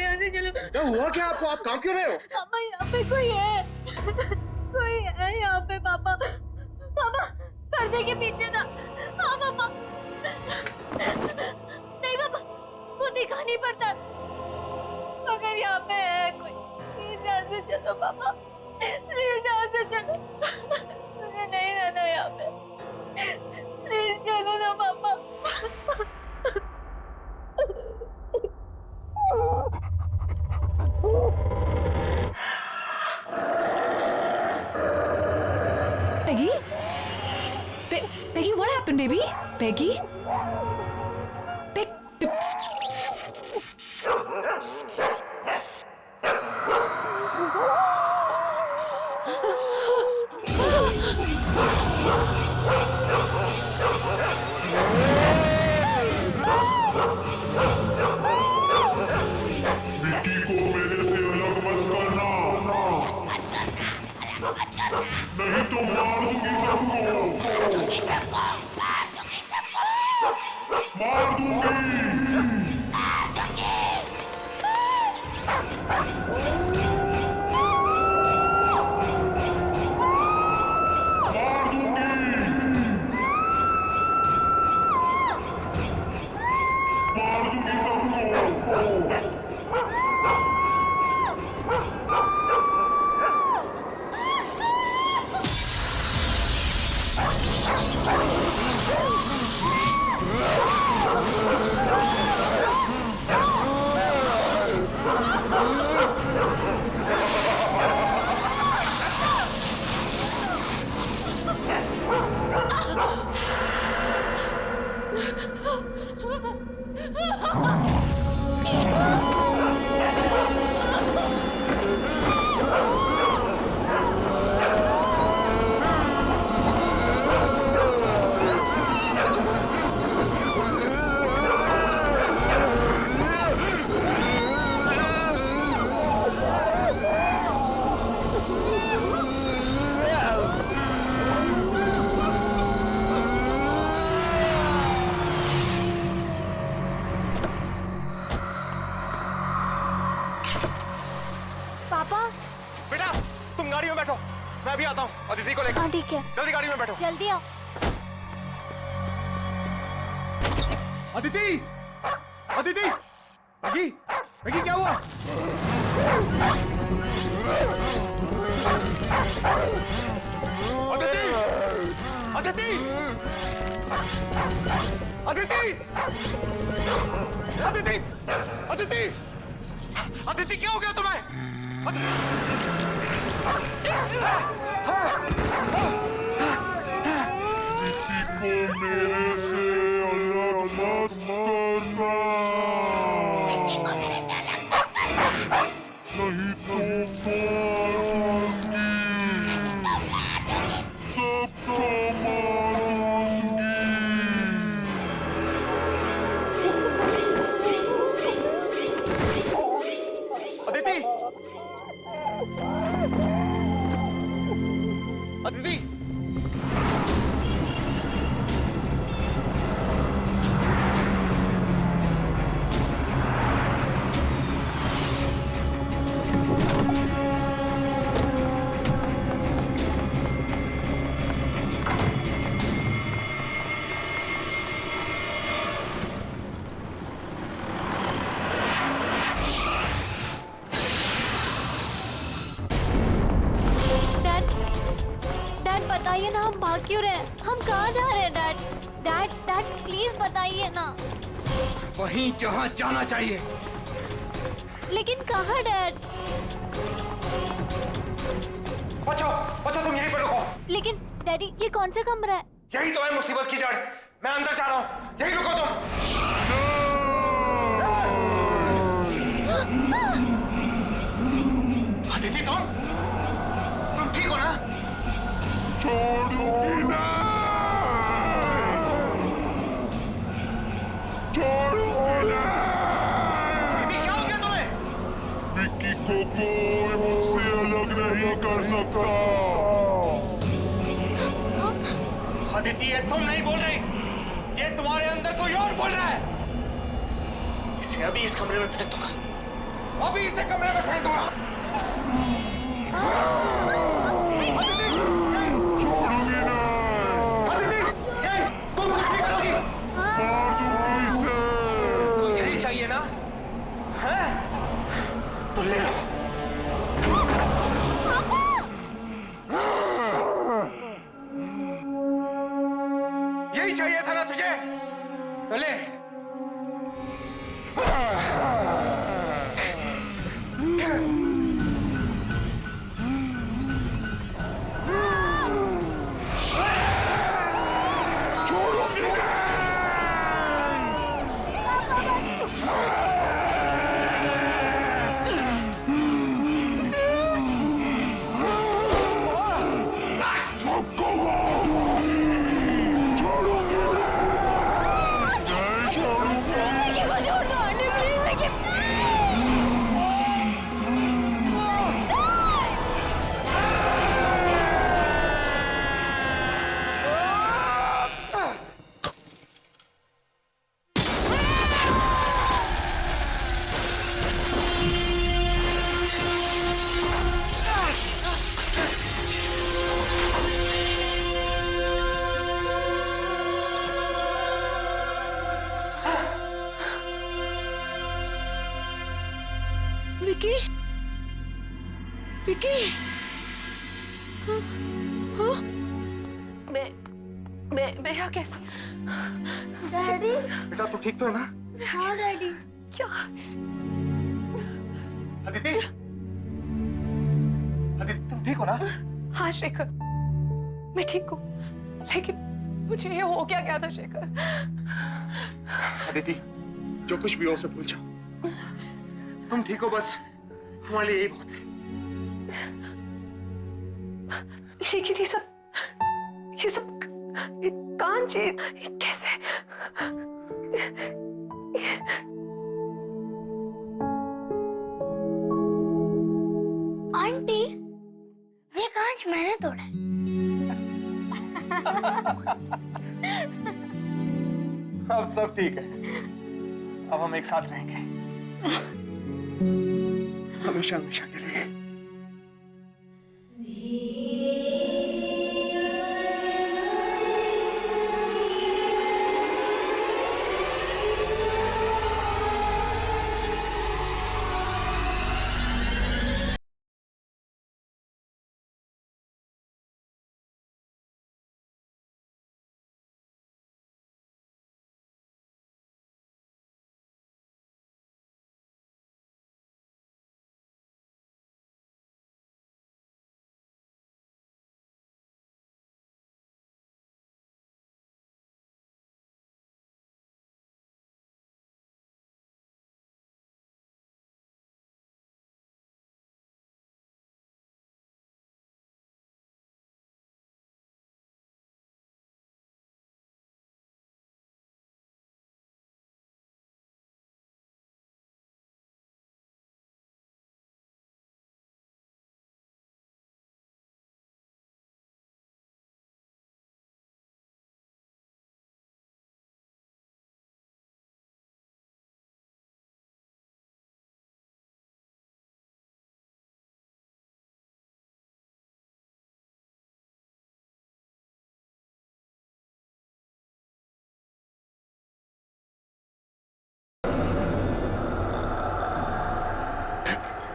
यहाँ से चलो। क्या हुआ क्या आपको? आप काम क्यों रहे हो? पापा यहाँ पे कोई है, कोई है यहाँ पे पापा। पापा पर्दे के पीछे था। हाँ पापा। नहीं पापा, वो दिखा नहीं पड़ता, मगर यहाँ पे है कोई। प्लीज यहाँ से चलो पापा, प्लीज यहाँ से चलो, मुझे नहीं रहना यहाँ पे। प्लीज चलो ना पापा। Peggy? Peggy, what happened, baby? Peggy? Vicky को मेरे से अलग मत करना, नहीं तो मार दूंगी सबको, मार दूंगी। बेटा तुम गाड़ी में बैठो, मैं अभी आता हूँ अदिति को लेकर। हाँ ठीक है, जल्दी गाड़ी में बैठो। जल्दी आओ। अदिति, अदिति, मैगी, मैगी क्या हुआ? अदिति, अदिति, अदिति, अदिति, अदिति, अदिति क्या हो गया तुम्हें? विकी को मेरे से अलग मत करना, नहीं तो मारूंगी, सबको मारूंगी। अदिति, अदिति, बताइए ना, हम भाग क्यों रहे हैं? हम कहाँ जा रहे हैं डैड? डैड डैड प्लीज बताइए ना। वहीं जहाँ जाना चाहिए। लेकिन कहाँ डैड? बचो, बचो तुम यहीं पर रुको। लेकिन डैडी ये कौन सा कमरा है? यही तो है मुसीबत की जड़। मैं अंदर जा रहा हूँ, यहीं रुको तुम। अदिति तुम ठीक हो ना? छोड़ूंगी ना, छोड़ूंगी ना। अदिति क्या हो गया तुम्हें? विकी को कोई मुझसे अलग नहीं कर सकता। अदिति ये तुम नहीं बोल रही, ये तुम्हारे अंदर कोई और बोल रहा है। इसे अभी इस कमरे में फेंक दूंगा से कमरे में फेंक दूंगा। छोड़ूंगी नहीं, तुम कुछ नहीं करोगी। मार दूंगी इसे। तो यही चाहिए ना, हैं? तो ले लो। यही चाहिए था ना तुझे, तो ले। विकी को छोड़ दो आंटी प्लीज विकी। विकी, विकी, हाँ, हाँ? मैं कैसे? डैडी। बेटा तू ठीक तो है ना? हाँ डैडी। क्या? अदिति, अदिति तुम ठीक हो ना? हाँ शेखर, मैं ठीक हूँ, लेकिन मुझे ये हो क्या गया था शेखर? अदिति, जो कुछ भी हो उसे भूल जाओ। तुम ठीक हो बस, हमारे लिए यही बहुत है। लेकिन ये सब कांच, ये कैसे? आंटी, ये कांच मैंने तोड़ा है। अब सब ठीक है, अब हम एक साथ रहेंगे हमेशा हमेशा के लिए।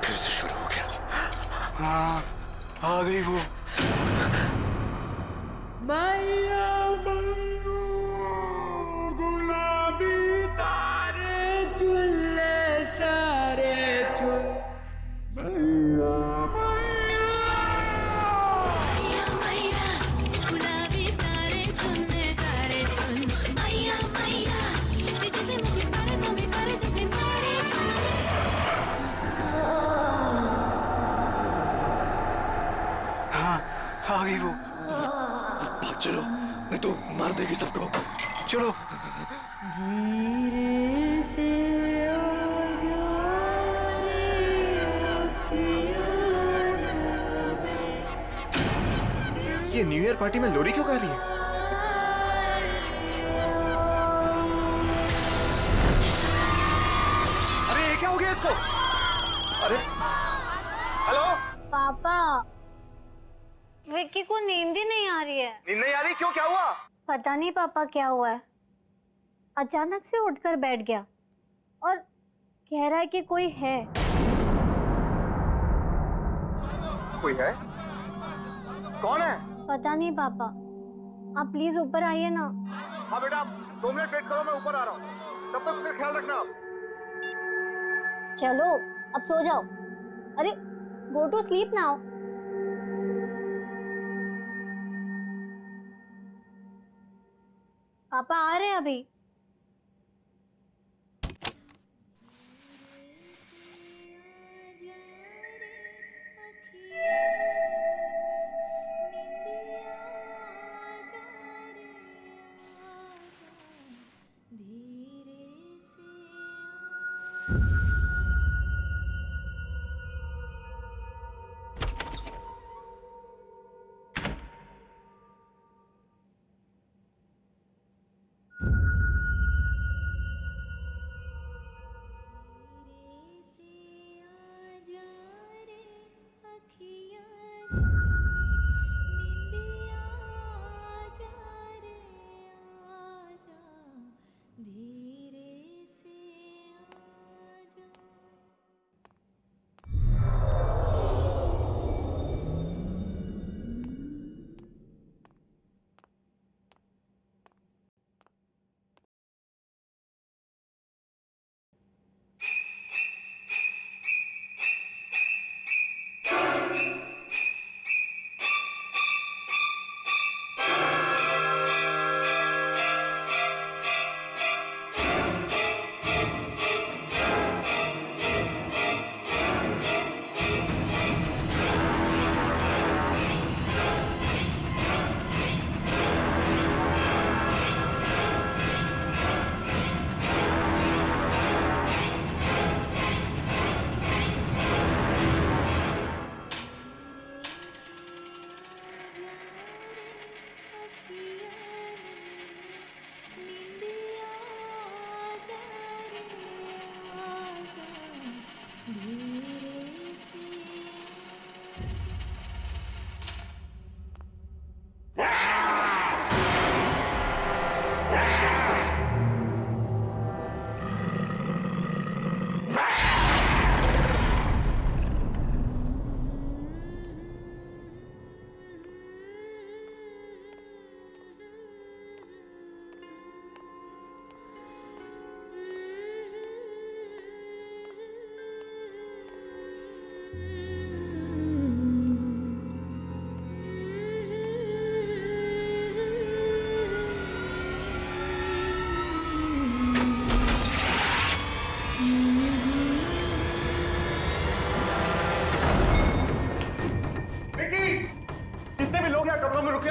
फिर से शुरू हो गया। हाँ, आ गई वो। मैया मैया गुलाबी तारे चुल्ले सारे चुल मैया गुलाबी तारे चुनने सारे चुन मैया मैया तुझसे मुझे कर दो मैं कर दूंगी मारे हाँ, आ गई वो। भाग चलो, नहीं तो मार देगी सबको। चलो। धीरे से आजा रे अखियाँ में। ये न्यू ईयर पार्टी में लोरी क्यों गा रही है? अरे ये क्या हो गया इसको? अरे हेलो, पापा, विक्की को नींद ही नहीं आ रही है। नींद नहीं आ रही? क्यों, क्या हुआ? पता नहीं पापा क्या हुआ है, अचानक से उठकर बैठ गया और कह रहा है कि कोई है। कोई है? कौन है? पता नहीं पापा, आप प्लीज ऊपर आइए ना। हाँ बेटा, 2 मिनट वेट करो, मैं ऊपर आ रहा हूँ। तब तक उसका ख्याल रखना आप। चलो अब सो जाओ। अरे गो टू स्लीप नाउ। पापा आ रहे हैं अभी।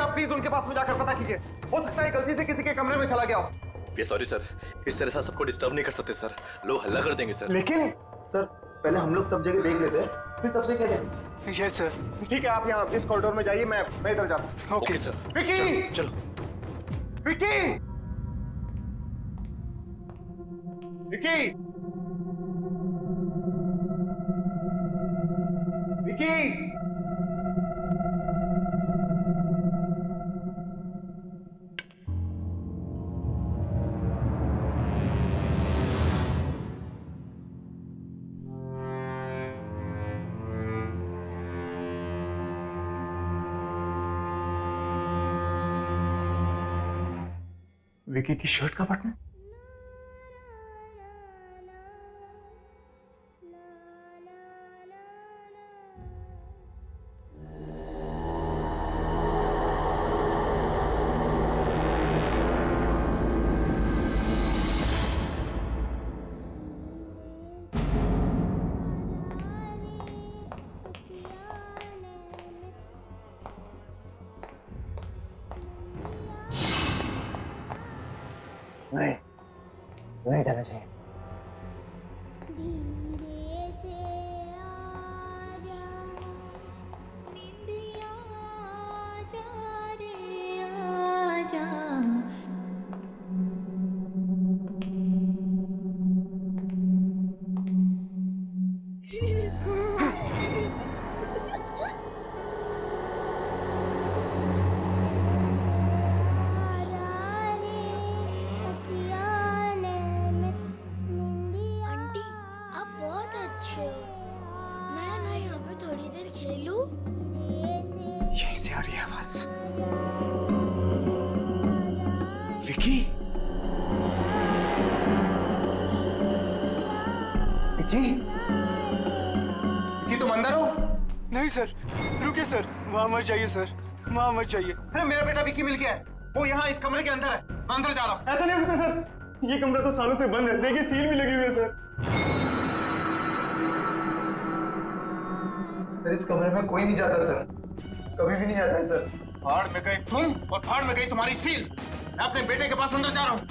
प्लीज उनके पास में जाकर पता कीजिए। हो सकता है गलती से किसी के कमरे में चला गया हो। वी सॉरी सर, इस तरह से सबको डिस्टर्ब नहीं कर सकते सर, लोग हल्ला कर देंगे सर। लेकिन सर पहले हम लोग सब जगह देख लेते हैं, फिर सबसे कह देंगे। Yes sir. ठीक है, आप यहाँ इस कॉरिडोर में जाइए, मैं इधर जाता हूँ। Okay sir. विक्की! चलो विक्की! विक्की! विक्की! विक्की की शर्ट का बटन। नहीं जाना चाहिए। धीरे से आजा, निंदिया आजा रे आजा। नहीं सर, रुकिए सर, वहाँ मत जाइए सर, वहाँ मत जाइए। अरे मेरा बेटा विक्की मिल गया है, वो यहाँ इस कमरे के अंदर है, मैं अंदर जा रहा हूँ। ऐसा नहीं हो सकता सर, ये कमरा तो सालों से बंद है, देखिए सील भी लगी हुई है सर। सर इस कमरे में कोई नहीं जाता सर, कभी भी नहीं जाता है सर। फाड़ में गए तुम और फाड़ में गई तुम्हारी सील। मैं अपने बेटे के पास अंदर जा रहा हूँ।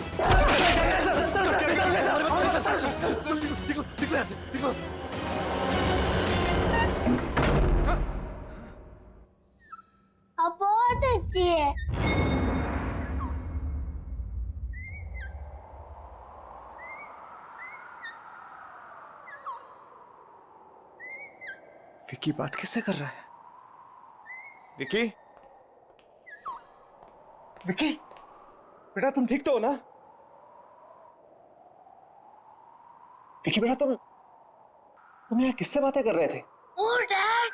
अब बहुत अच्छी है। विक्की बात किससे कर रहा है? विक्की, विक्की, बेटा तुम ठीक तो हो ना? विक्की बेटा तुम यहाँ किससे बातें कर रहे थे? ओ डैड,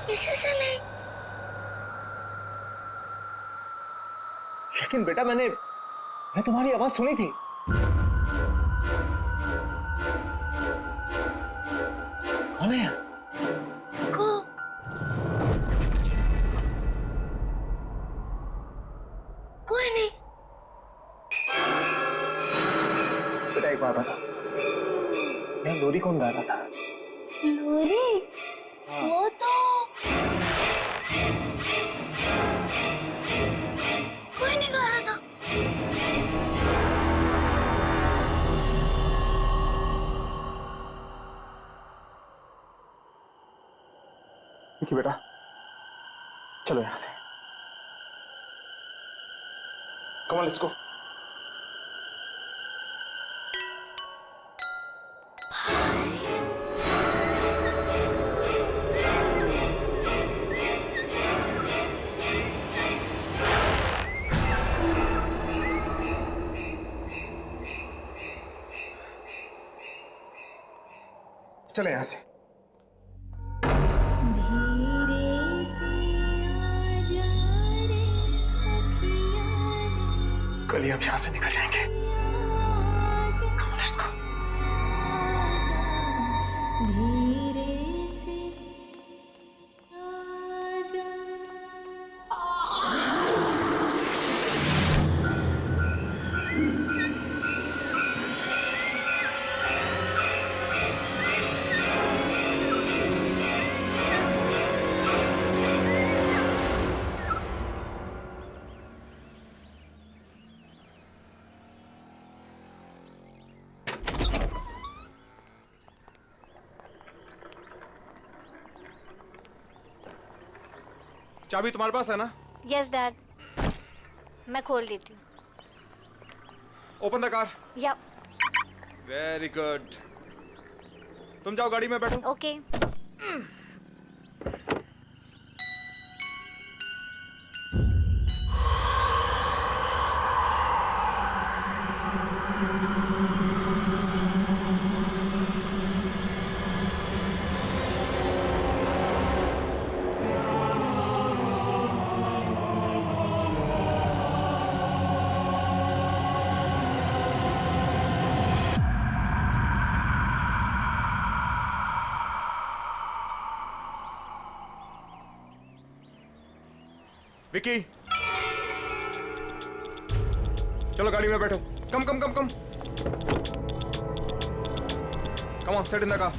किसी से नहीं। लेकिन बेटा मैंने तुम्हारी आवाज सुनी थी। कौन है यहाँ? कोई नहीं। बेटा एक बात बता, यहाँ लोरी कौन गा रहा था? लोरी? वो तो कोई नहीं गा रहा था। विक्की बेटा चलो यहाँ से। Come on, let's go. चले यहाँ से। धीरे से आजा रे अखियाँ कल ही हम यहाँ से निकल जाएंगे। Come on, let's go. धीरे से आजा। चाबी तुम्हारे पास है ना? यस डैड, मैं खोल देती हूँ। Open the car. या वेरी गुड। तुम जाओ गाड़ी में बैठो। ओके। विक्की चलो गाड़ी में बैठो। Come come come come come on, sit in the car.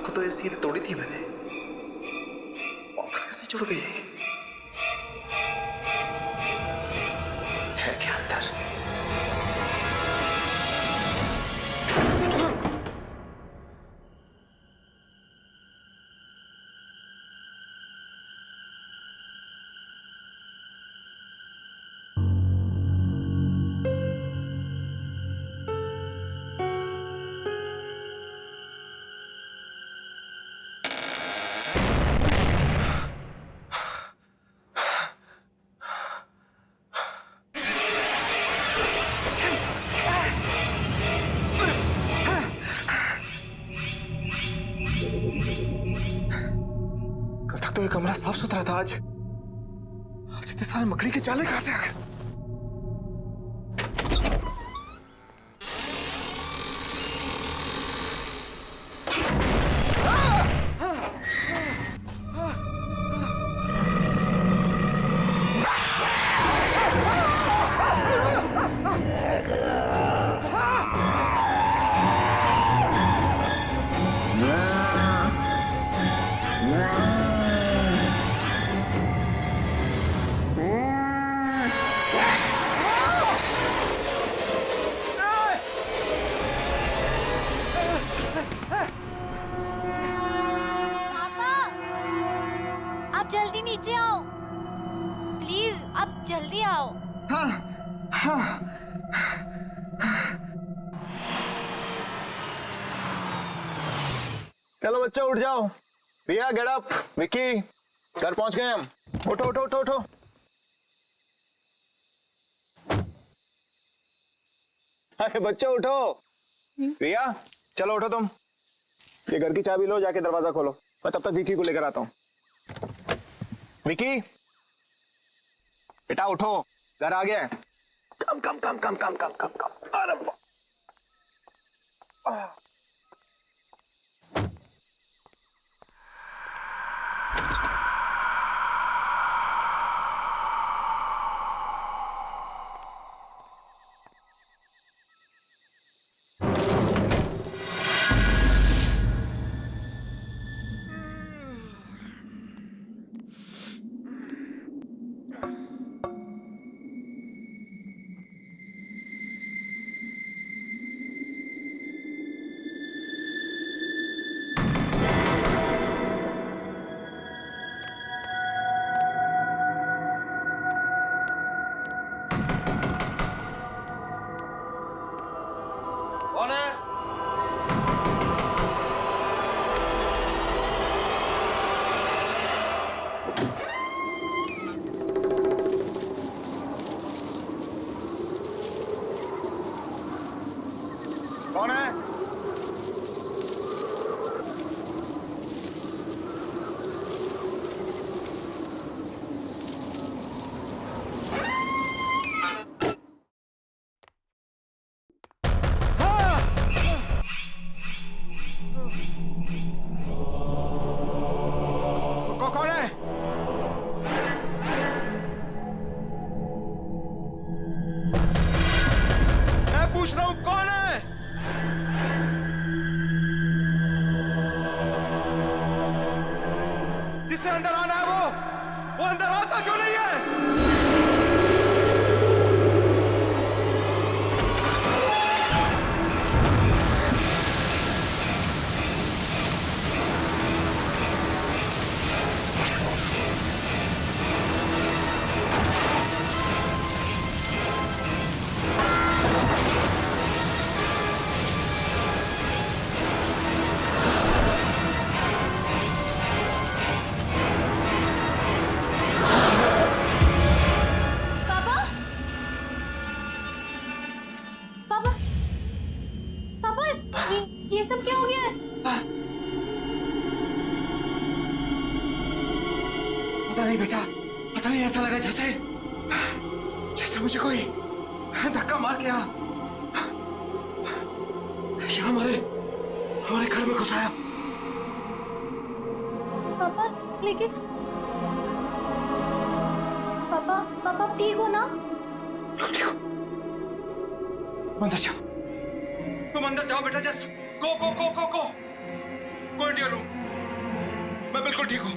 तो ये सील तोड़ी थी मैंने, वापस कैसे जुड़ गई? है क्या अंदर? ये कमरा साफ सुथरा था आज इतने सारे मकड़ी के जाले कहां से आ गए? पापा, आप जल्दी नीचे आओ प्लीज, आप जल्दी आओ। हाँ हाँ चलो बच्चा उठ जाओ। रिया गेट अप। विक्की घर पहुंच गए हम। उठो उठो उठो उठो। अरे बच्चा उठो। रिया चलो उठो तुम। ये घर की चाबी लो, जाके दरवाजा खोलो। मैं तब तक विक्की को लेकर आता हूँ। विक्की बेटा उठो, घर आ गया है। कम come come come come come come कम। अरे कौन है? कौन है? कौन है? मैं पूछ रहा हूं कौन है? जिससे अंदर आना है वो अंदर आता क्यों नहीं है? पापा, पापा, पापा, ये सब क्या हो गया है? पता नहीं बेटा, पता नहीं, ऐसा लगा जैसे जैसे मुझे कोई धक्का मार के यहाँ हमारे घर में घुसाया। पापा, लेकिन पापा, पापा आप ठीक हो ना? ठीक हो? अंदर जाओ, तुम अंदर जाओ बेटा, just go go go go go go in your room. मैं बिल्कुल ठीक हूँ।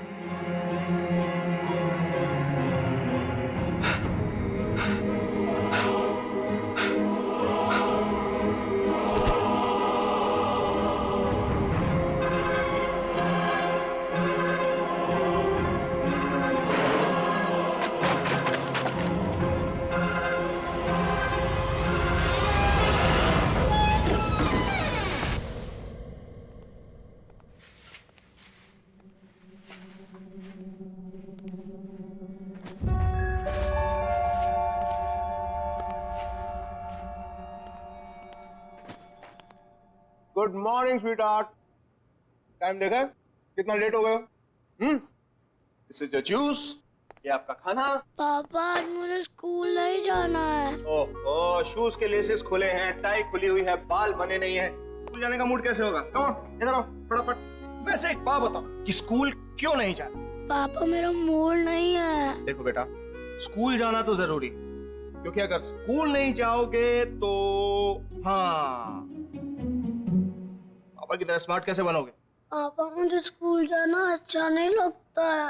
Good morning sweet heart. Time देखा है? कितना लेट हो गए हो? दिस इज योर जूस, ये आपका खाना। पापा आज मुझे स्कूल नहीं जाना है। ओह, शूज के लेसेस खुले हैं, टाई खुली हुई है, बाल बने नहीं है, स्कूल जाने का मूड कैसे होगा? कम ऑन, इधर आओ फटाफट। वैसे एक बात बताओ कि स्कूल क्यों नहीं जाना? पापा मेरा मूड नहीं है। देखो बेटा, स्कूल जाना तो जरूरी, क्योंकि अगर स्कूल नहीं जाओगे तो हाँ, पापा की तरह स्मार्ट कैसे बनोगे? पापा मुझे स्कूल जाना अच्छा नहीं लगता है।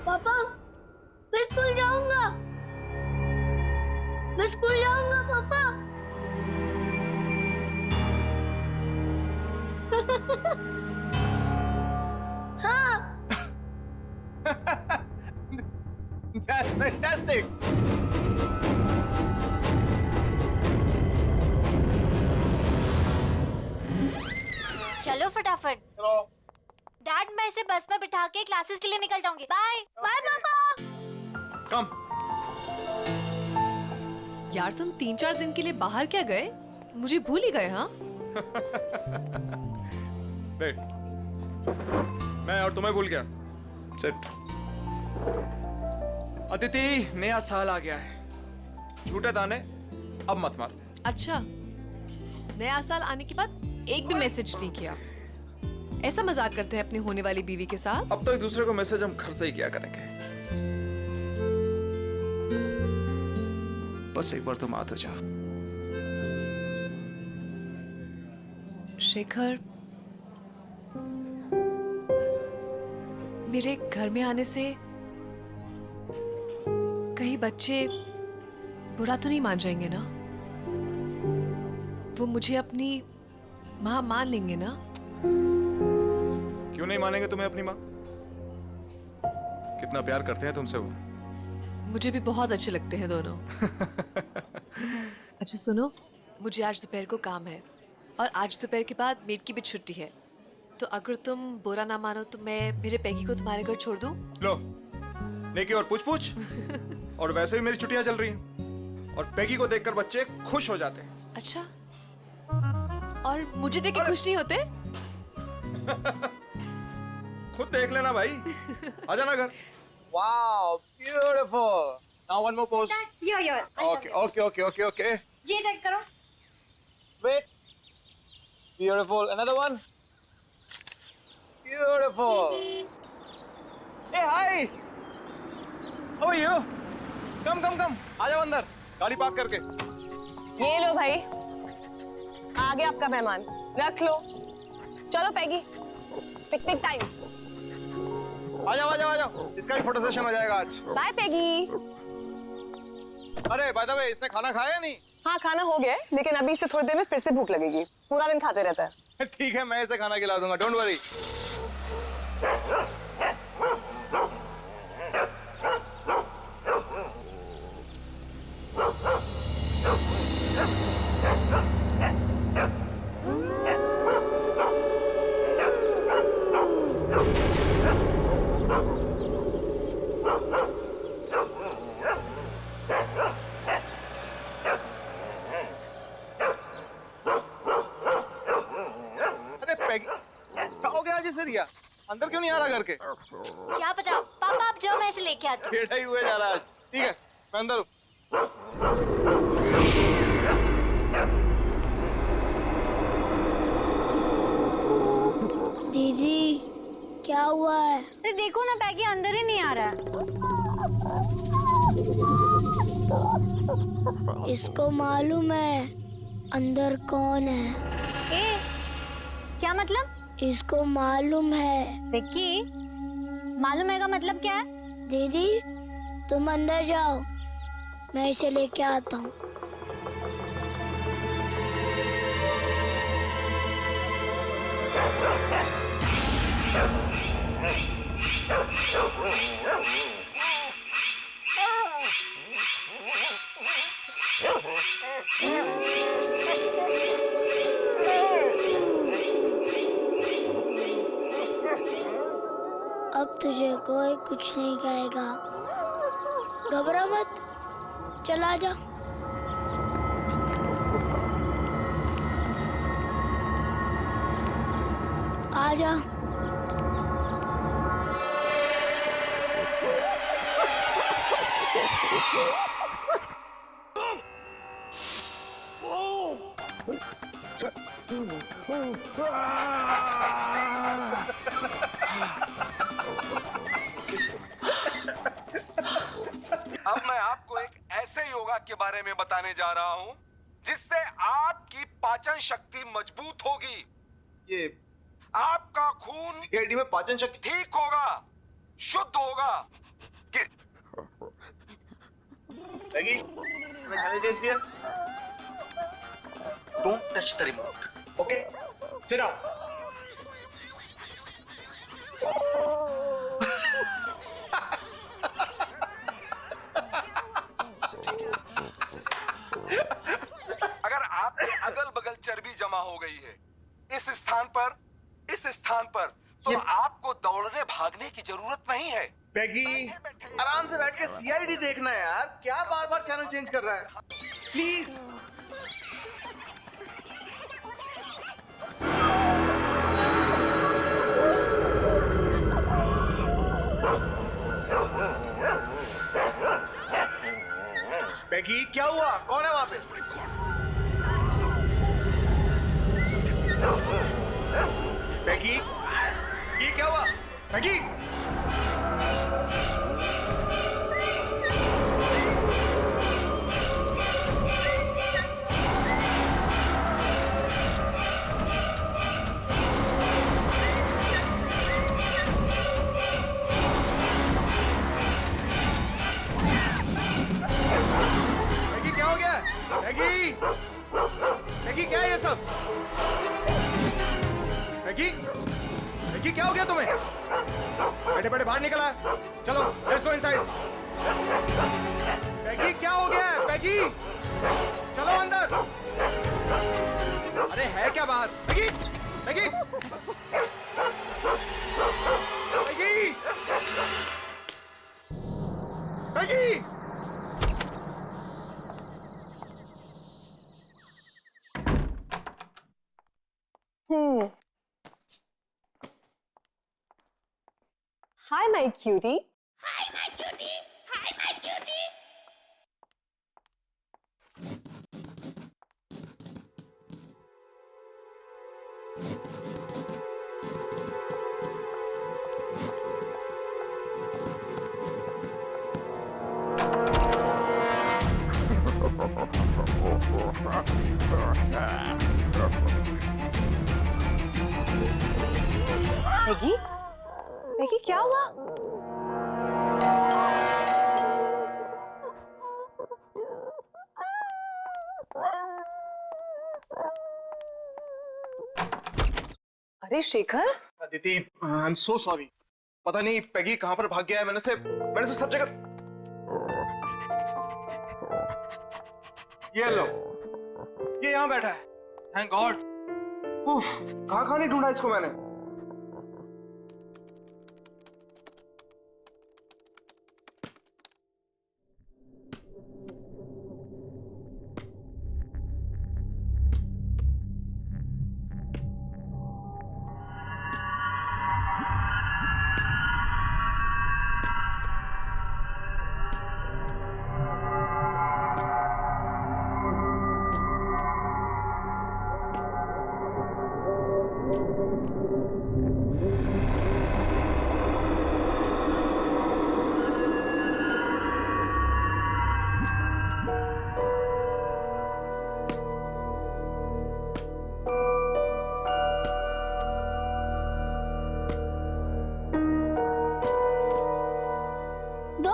पापा मैं स्कूल जाऊंगा, मैं स्कूल जाऊंगा पापा। हाँ That's fantastic. चलो फटाफट। चलो। डैड मैं इसे बस में बिठा के क्लासेस के लिए निकल जाऊंगी। बाय बाय पापा। कम। यार तुम 3-4 दिन के लिए बाहर क्या गए? मुझे भूल ही गए। हाँ वेट, मैं और तुम्हें भूल गया। सिट। अदिति, नया साल आ गया है, झूठे दाने अब मत मार। अच्छा, नया साल आने के बाद एक भी मैसेज नहीं किया। ऐसा मजाक करते हैं अपनी होने वाली बीवी के साथ? अब तो एक दूसरे को मैसेज हम घर से ही किया करेंगे। बस एक बार तुम आ तो जाओ। शेखर, मेरे घर में आने से कहीं बच्चे बुरा तो नहीं मान जाएंगे ना? वो मुझे अपनी माँ मान लेंगे ना? क्यों नहीं मानेंगे तुम्हें अपनी माँ? कितना प्यार करते हैं तुमसे वो। मुझे भी बहुत अच्छे लगते हैं दोनों। अच्छा सुनो, मुझे आज दोपहर को काम है और आज दोपहर के बाद मेड की भी छुट्टी है, तो अगर तुम बुरा ना मानो तो मैं मेरे पैगी को तुम्हारे घर छोड़ दूं? लो, नेकी और पूछ और वैसे भी मेरी छुट्टियां चल रही हैं और पैगी को देखकर बच्चे खुश हो जाते हैं। अच्छा, और मुझे देख के खुश नहीं होते? खुद देख लेना भाई। आ जाना घर। Wow, beautiful. Now one more pose. यो Okay. जी चेक करो। Wait. Beautiful. Another one. Beautiful. Hey, hi. How are you? Come. आ जाओ अंदर, गाड़ी पार्क करके। ये लो भाई, आ गया आपका मेहमान, रख लो। चलो पैगी, पिकनिक टाइम। आ जाओ। इसका भी फोटो सेशन हो जाएगा आज। बाय पैगी। अरे बाय द वे, इसने खाना खाया या नहीं? हाँ खाना हो गया, लेकिन अभी से थोड़ी देर में फिर से भूख लगेगी। पूरा दिन खाते रहता है। ठीक है, मैं इसे खाना खिला दूंगा, डोंट वरी। रिया, अंदर क्यों नहीं आ रहा घर के? क्या पता, पापा आप जाओ, मैं इसे लेके आती हूँ। टेढ़ा ही हुए जा रहा है आज। ठीक है, मैं अंदर हूँ। दीदी क्या हुआ है? अरे देखो ना, पैगी अंदर ही नहीं आ रहा है। इसको मालूम है अंदर कौन है? ए, क्या मतलब? इसको मालूम है। विक्की, मालूम है का मतलब क्या है? दीदी तुम अंदर जाओ, मैं इसे लेके आता हूँ। अब तुझे कोई कुछ नहीं कहेगा। घबरा मत, चला जा। आजा। अब मैं आपको एक ऐसे योगा के बारे में बताने जा रहा हूं जिससे आपकी पाचन शक्ति मजबूत होगी। ये आपका खून सीआईडी में पाचन शक्ति ठीक होगा, शुद्ध होगा। मैगी, मैं चैनल चेंज किया। Don't touch the remote. Okay, sit down. अगर आपके अगल बगल चर्बी जमा हो गई है इस स्थान पर तो आपको दौड़ने भागने की जरूरत नहीं है। पैगी, आराम से बैठ के सीआईडी देखना है यार, क्या बार बार चैनल चेंज कर रहा है? प्लीज। पैगी, क्या हुआ? कौन है वहां पे? पैगी, ये क्या हुआ? पैगी, मैगी, मैगी क्या है ये सब? मैगी, मैगी क्या हो गया तुम्हें? बैठे बैठे बाहर निकला, चलो लेट्स गो इनसाइड। मैगी क्या हो गया है? मैगी चलो अंदर। अरे है क्या बाहर? Maggi, Maggi, Maggi, Maggi. Hi, my cutie. Maggi, Maggi क्या हुआ? अरे Shekhar, Aditi, I am so sorry. पता नहीं पैगी कहां पर भाग गया है। मैंने से सब जगह। ये लो, ये यहाँ बैठा है। Thank God. कहां नहीं ढूंढा इसको मैंने। दो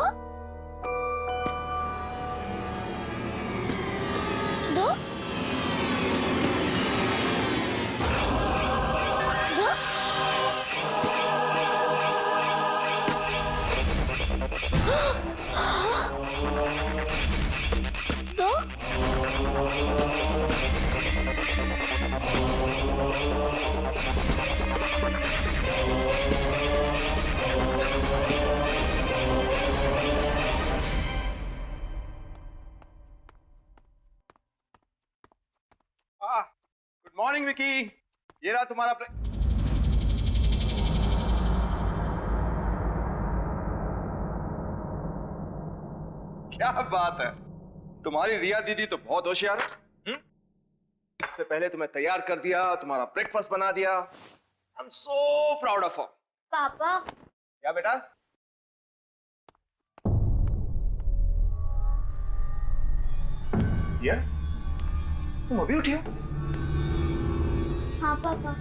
मॉर्निंग विकी, ये रहा तुम्हारा क्या बात है, तुम्हारी रिया दीदी तो बहुत होशियार है। इससे पहले तुम्हें तैयार कर दिया, तुम्हारा ब्रेकफास्ट बना दिया। I am so proud of her. पापा क्या बेटा? ये तुम अभी उठी हो? हाँ पापा।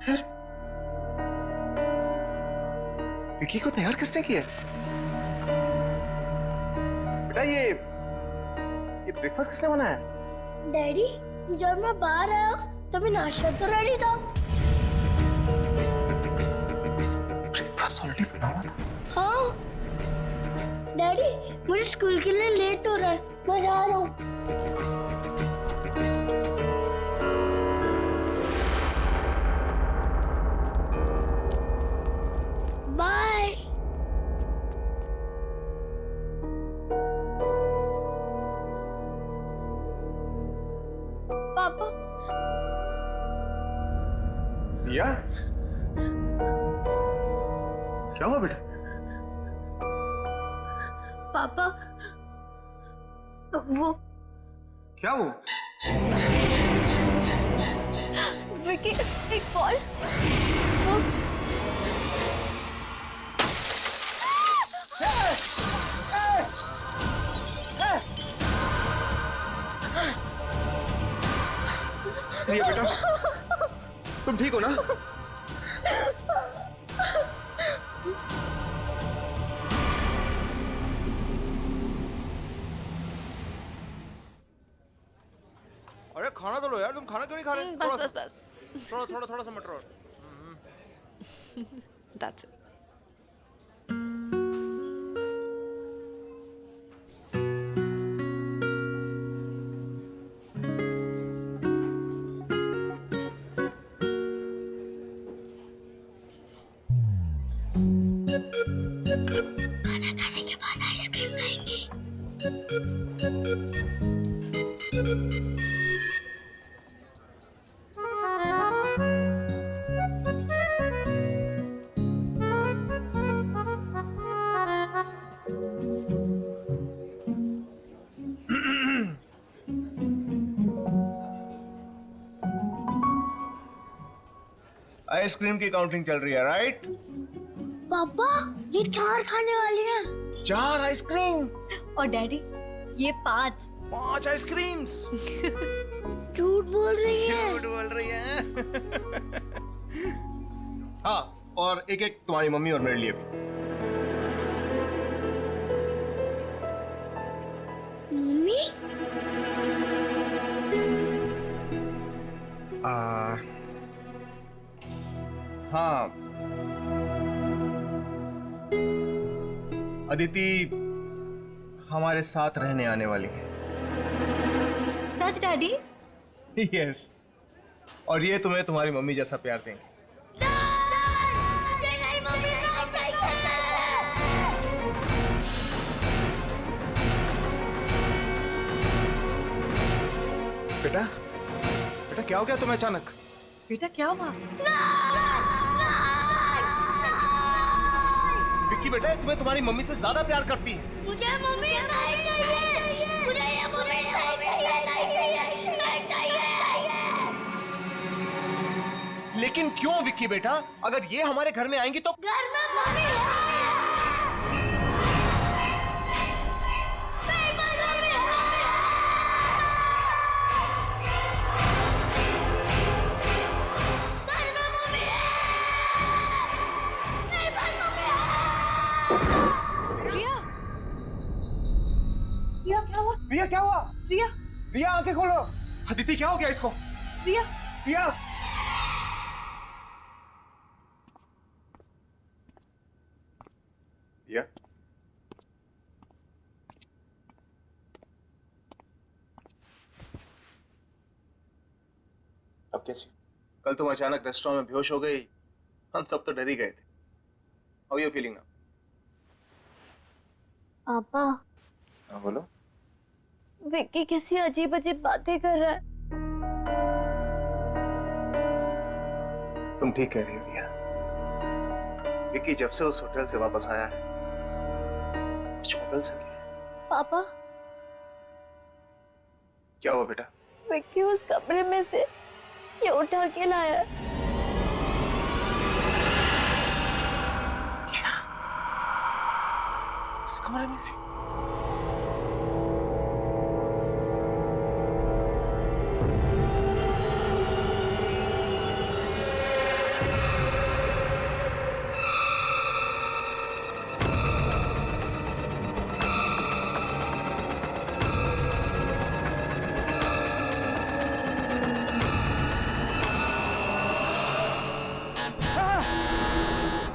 फिर विकी को तैयार किसने किया? बेटा ये ब्रेकफास्ट किसने बनाया? डैडी, जब मैं बाहर आया तभी नाश्ता तो रेडी था। ब्रेकफास्ट ऑलरेडी बना हुआ था। हाँ डैडी, मुझे स्कूल के लिए लेट हो रहा है, मैं जा रहा हूँ। बाय। पापा रिया, क्या हुआ बेटा? पापा वो क्या वो? विकी एक बॉल वो रिया बेटा, तुम ठीक हो ना? अरे खाना तो लो यार, तुम खाना क्यों नहीं खा रहे? बस बस बस थोड़ा सा मटर और। That's it. खाना खाने के बाद आइसक्रीम खाएंगे। आइसक्रीम की काउंटिंग चल रही है, राइट? पापा ये 4 खाने वाली हैं। 4 आइसक्रीम? और डैडी ये 5। 5 आइसक्रीम्स? झूठ बोल रही है। झूठ बोल रही है। हाँ, और एक एक तुम्हारी मम्मी और मेरे लिए भी। मम्मी हाँ, अदिति हमारे साथ रहने आने वाली है। सच डैडी? यस, और ये तुम्हें तुम्हारी मम्मी जैसा प्यार देंगे। नहीं मम्मी नहीं चाहिए। बेटा, बेटा क्या हो गया तुम्हें अचानक? बेटा क्या हुआ? विक्की बेटा, तुम्हें तुम्हारी मम्मी से ज्यादा प्यार करती है। मुझे मम्मी नहीं चाहिए। मुझे ये मम्मी नहीं चाहिए, नहीं चाहिए, नहीं चाहिए। लेकिन क्यों विक्की बेटा? अगर ये हमारे घर में आएंगी तो घर में मम्मी है। मेरे पास मम्मी है। घर में मम्मी है। मेरे पास मम्मी है। रिया, रिया क्या हुआ? रिया क्या हुआ? रिया रिया आंखें खोलो। अदिति क्या हो गया इसको? रिया रिया रिया अब कैसी? कल तुम अचानक रेस्टोरेंट में बेहोश हो गई, हम सब तो डर ही गए थे। How are you feeling now? पापा हाँ बोलो। विक्की कैसी अजीब अजीब बातें कर रहा है। तुम ठीक कह रही हो रिया। विक्की जब से उस होटल से वापस आया है कुछ बदल सके। पापा, क्या हुआ बेटा? विक्की उस कमरे में से ये उठा के लाया है। क्या? उस कमरे में से?